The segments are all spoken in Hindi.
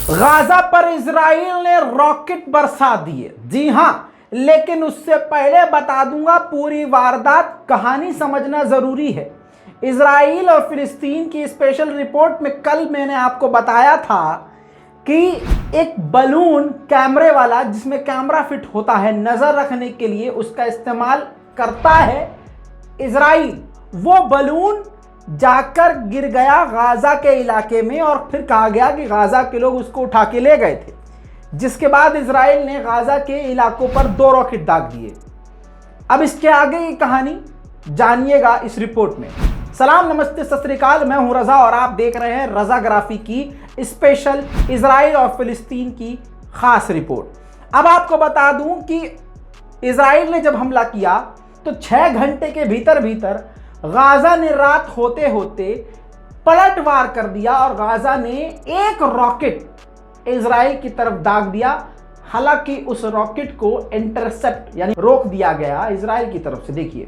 गाजा पर इजराइल ने रॉकेट बरसा दिए। जी हां, लेकिन उससे पहले बता दूंगा पूरी वारदात, कहानी समझना जरूरी है। इजराइल और फिलिस्तीन की स्पेशल रिपोर्ट में कल मैंने आपको बताया था कि एक बलून कैमरे वाला, जिसमें कैमरा फिट होता है नजर रखने के लिए, उसका इस्तेमाल करता है इजराइल। वो बलून जाकर गिर गया गाजा के इलाके में और फिर कहा गया कि गाजा के लोग उसको उठा के ले गए थे, जिसके बाद इजराइल ने गाजा के इलाकों पर 2 रॉकेट दाग दिए। अब इसके आगे की कहानी जानिएगा इस रिपोर्ट में। सलाम, नमस्ते, सत श्री अकाल, मैं हूं रजा और आप देख रहे हैं रजाग्राफी की स्पेशल इजराइल और फिलिस्तीन की खास रिपोर्ट। अब आपको बता दूं कि इजराइल ने जब हमला किया तो 6 घंटे के भीतर भीतर गाजा ने रात होते होते पलटवार कर दिया और गाजा ने एक रॉकेट इजराइल की तरफ दाग दिया। हालांकि उस रॉकेट को इंटरसेप्ट यानी रोक दिया गया इजराइल की तरफ से। देखिए,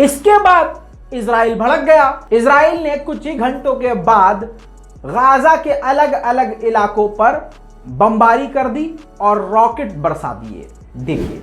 इसके बाद इजराइल भड़क गया। इजराइल ने कुछ ही घंटों के बाद गाजा के अलग अलग इलाकों पर बमबारी कर दी और रॉकेट बरसा दिए। देखिए,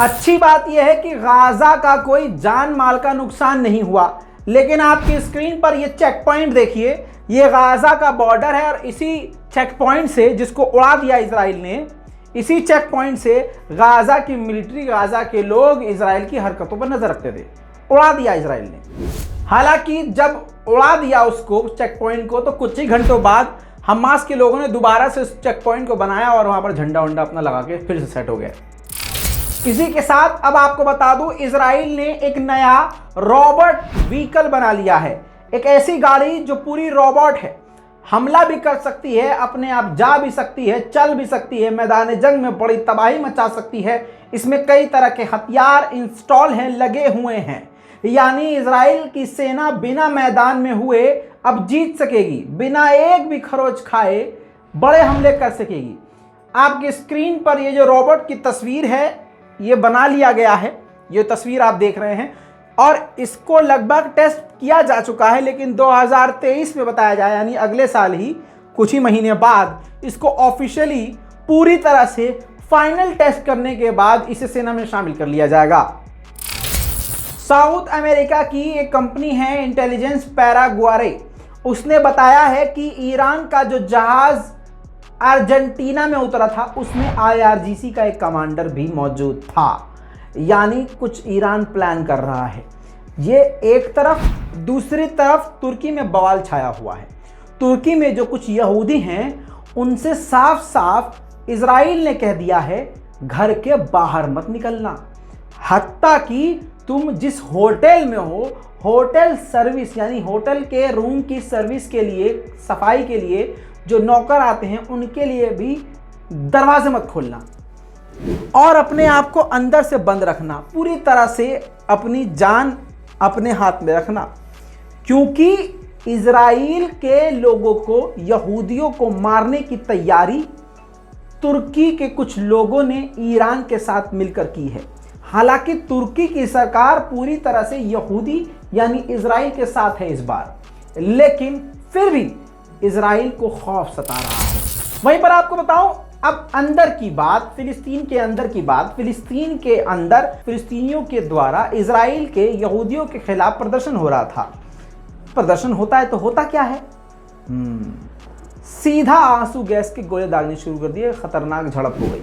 अच्छी बात यह है कि गाजा का कोई जान माल का नुकसान नहीं हुआ। लेकिन आपकी स्क्रीन पर यह चेक पॉइंट देखिए, यह गाजा का बॉर्डर है और इसी चेक पॉइंट से, जिसको उड़ा दिया इजराइल ने, इसी चेक पॉइंट से गाजा की मिलिट्री, गाजा के लोग इजराइल की हरकतों पर नजर रखते थे। उड़ा दिया इजराइल ने। हालांकि जब उड़ा दिया उसको, चेक पॉइंट को, तो कुछ ही घंटों बाद हमास के लोगों ने दोबारा से उस चेक पॉइंट को बनाया और वहां पर झंडा वंडा अपना लगा के फिर से सेट हो गए। इसी के साथ अब आपको बता दूं, इजराइल ने एक नया रोबोट व्हीकल बना लिया है। एक ऐसी गाड़ी जो पूरी रोबोट है, हमला भी कर सकती है, अपने आप जा भी सकती है, चल भी सकती है, मैदान जंग में बड़ी तबाही मचा सकती है। इसमें कई तरह के हथियार इंस्टॉल हैं, लगे हुए हैं। यानी इजराइल की सेना बिना मैदान में हुए अब जीत सकेगी, बिना एक भी खरोच खाए बड़े हमले कर सकेगी। आपकी स्क्रीन पर ये जो रोबोट की तस्वीर है, ये बना लिया गया है। ये तस्वीर आप देख रहे हैं और इसको लगभग टेस्ट किया जा चुका है, लेकिन 2023 में बताया जाए, यानी अगले साल ही कुछ ही महीने बाद इसको ऑफिशियली पूरी तरह से फाइनल टेस्ट करने के बाद इसे सेना में शामिल कर लिया जाएगा। साउथ अमेरिका की एक कंपनी है इंटेलिजेंस पैरागुआरे, उसने बताया है कि ईरान का जो जहाज अर्जेंटीना में उतरा था उसमें IRGC का एक कमांडर भी मौजूद था। यानी कुछ ईरान प्लान कर रहा है। ये एक तरफ, दूसरी तरफ तुर्की में बवाल छाया हुआ है। तुर्की में जो कुछ यहूदी हैं उनसे साफ साफ इजराइल ने कह दिया है घर के बाहर मत निकलना। हत्ता कि तुम जिस होटल में हो, होटल सर्विस यानी होटल के रूम की सर्विस के लिए, सफाई के लिए जो नौकर आते हैं उनके लिए भी दरवाजे मत खोलना और अपने आप को अंदर से बंद रखना। पूरी तरह से अपनी जान अपने हाथ में रखना, क्योंकि इजराइल के लोगों को, यहूदियों को मारने की तैयारी तुर्की के कुछ लोगों ने ईरान के साथ मिलकर की है। हालांकि तुर्की की सरकार पूरी तरह से यहूदी यानी इजराइल के साथ है इस बार, लेकिन फिर भी इजराइल को खौफ सता रहा है। वहीं पर आपको बताऊं, अब अंदर की बात, फिलिस्तीन के अंदर की बात, फिलिस्तीन के अंदर फिलिस्तीनियों के द्वारा इजराइल के यहूदियों के खिलाफ प्रदर्शन हो रहा था। प्रदर्शन होता है तो होता क्या है, सीधा आंसू गैस के गोले दागने शुरू कर दिए, खतरनाक झड़प हो गई।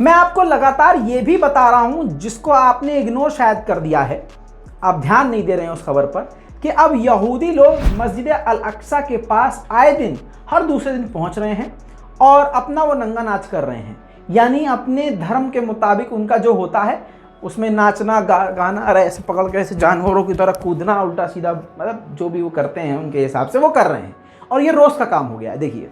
मैं आपको लगातार ये भी बता रहा हूं, जिसको आपने इग्नोर शायद कर दिया है, आप ध्यान नहीं दे रहे हैं उस खबर पर, कि अब यहूदी लोग मस्जिद अल अक्सा के पास आए दिन हर दूसरे दिन पहुंच रहे हैं और अपना वो नंगा नाच कर रहे हैं। यानी अपने धर्म के मुताबिक उनका जो होता है उसमें नाचना, गाना, अरे ऐसे पकड़ के ऐसे जानवरों की तरह कूदना, उल्टा सीधा, मतलब जो भी वो करते हैं उनके हिसाब से वो कर रहे हैं और ये रोज़ का काम हो गया है। देखिए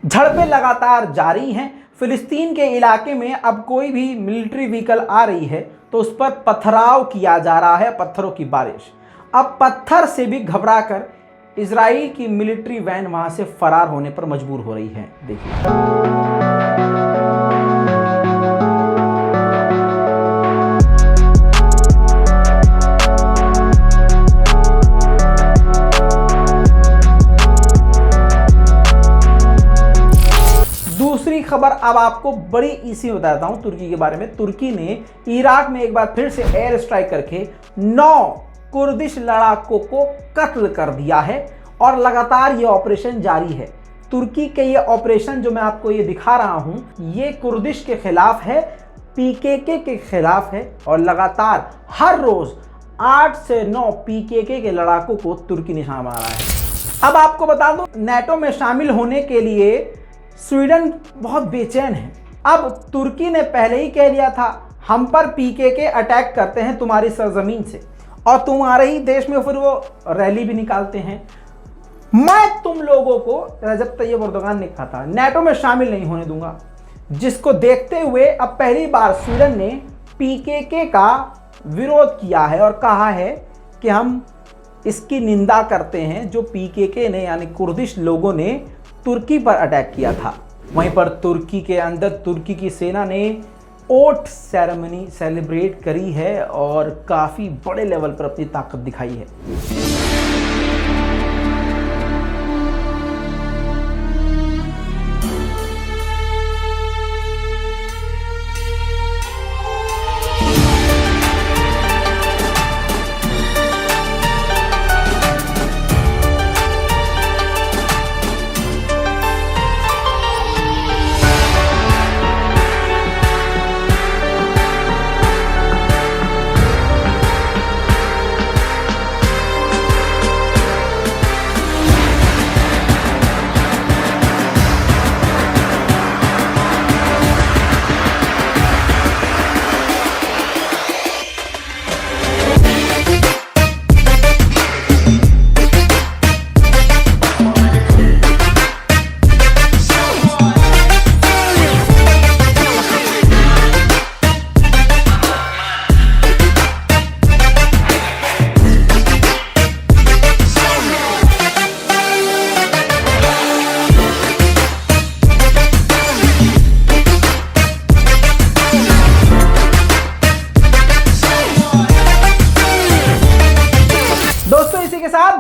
झड़पें लगातार जारी हैं। फिलिस्तीन के इलाके में अब कोई भी मिलिट्री व्हीकल आ रही है तो उस पर पथराव किया जा रहा है, पत्थरों की बारिश। अब पत्थर से भी घबराकर इजराइल की मिलिट्री वैन वहां से फरार होने पर मजबूर हो रही है। देखिए खबर अब आपको बड़ी इसी बताता हूं तुर्की के बारे में। तुर्की ने इराक में एक बार फिर से एयर स्ट्राइक करके 9 कुर्दिश लड़ाकों को कत्ल कर दिया है और लगातार ये ऑपरेशन जारी है। तुर्की के ये ऑपरेशन जो मैं आपको ये दिखा रहा हूं, ये कुर्दिश के खिलाफ है, पीकेके के खिलाफ है और लगातार हर रोज 8 से 9 पीकेके के लड़ाकों को तुर्की निशाना बना रहा है। अब आपको बता दूं, नेटो में शामिल होने के लिए स्वीडन बहुत बेचैन है। अब तुर्की ने पहले ही कह दिया था हम पर पीकेके अटैक करते हैं तुम्हारी सरजमीन से और तुम्हारे ही देश में फिर वो रैली भी निकालते हैं। मैं तुम लोगों को, रजब तैयब एर्दोगान ने कहा था, नेटो में शामिल नहीं होने दूंगा, जिसको देखते हुए अब पहली बार स्वीडन ने पीकेके का विरोध किया है और कहा है कि हम इसकी निंदा करते हैं जो पीकेके ने यानी कुर्दिश लोगों ने तुर्की पर अटैक किया था। वहीं पर तुर्की के अंदर तुर्की की सेना ने ओट सेरेमनी सेलिब्रेट करी है और काफ़ी बड़े लेवल पर अपनी ताकत दिखाई है।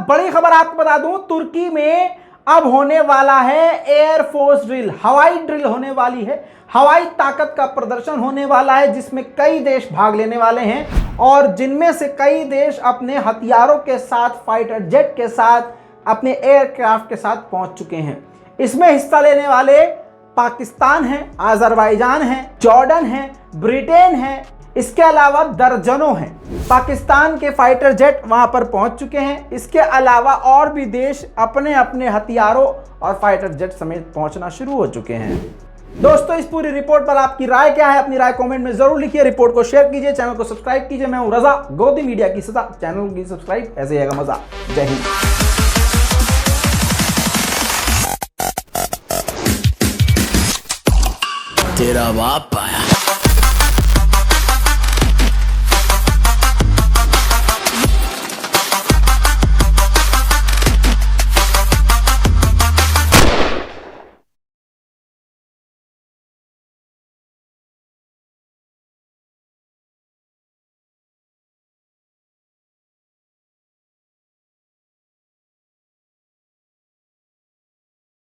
बड़ी खबर आपको बता दूं, तुर्की में अब होने वाला है एयरफोर्स ड्रिल, हवाई ड्रिल होने वाली है। हवाई ताकत का प्रदर्शन होने वाला है जिसमें कई देश भाग लेने वाले हैं और जिनमें से कई देश अपने हथियारों के साथ, फाइटर जेट के साथ, अपने एयरक्राफ्ट के साथ पहुंच चुके हैं। इसमें हिस्सा लेने वाले पाकिस्तान है, अजरबैजान है, जॉर्डन है, ब्रिटेन है, इसके अलावा दर्जनों हैं। पाकिस्तान के फाइटर जेट वहां पर पहुंच चुके हैं। इसके अलावा और भी देश अपने अपने हथियारों और फाइटर जेट समेत पहुंचना शुरू हो चुके हैं। दोस्तों, इस पूरी रिपोर्ट पर आपकी राय क्या है? अपनी राय कमेंट में जरूर लिखिए। रिपोर्ट को शेयर कीजिए, चैनल को सब्सक्राइब कीजिए। मैं हूं रजा, गोदी मीडिया की सजा। चैनल की सब्सक्राइब, ऐसे ही आएगा मजा। जय हिंद। तेरा बाप है।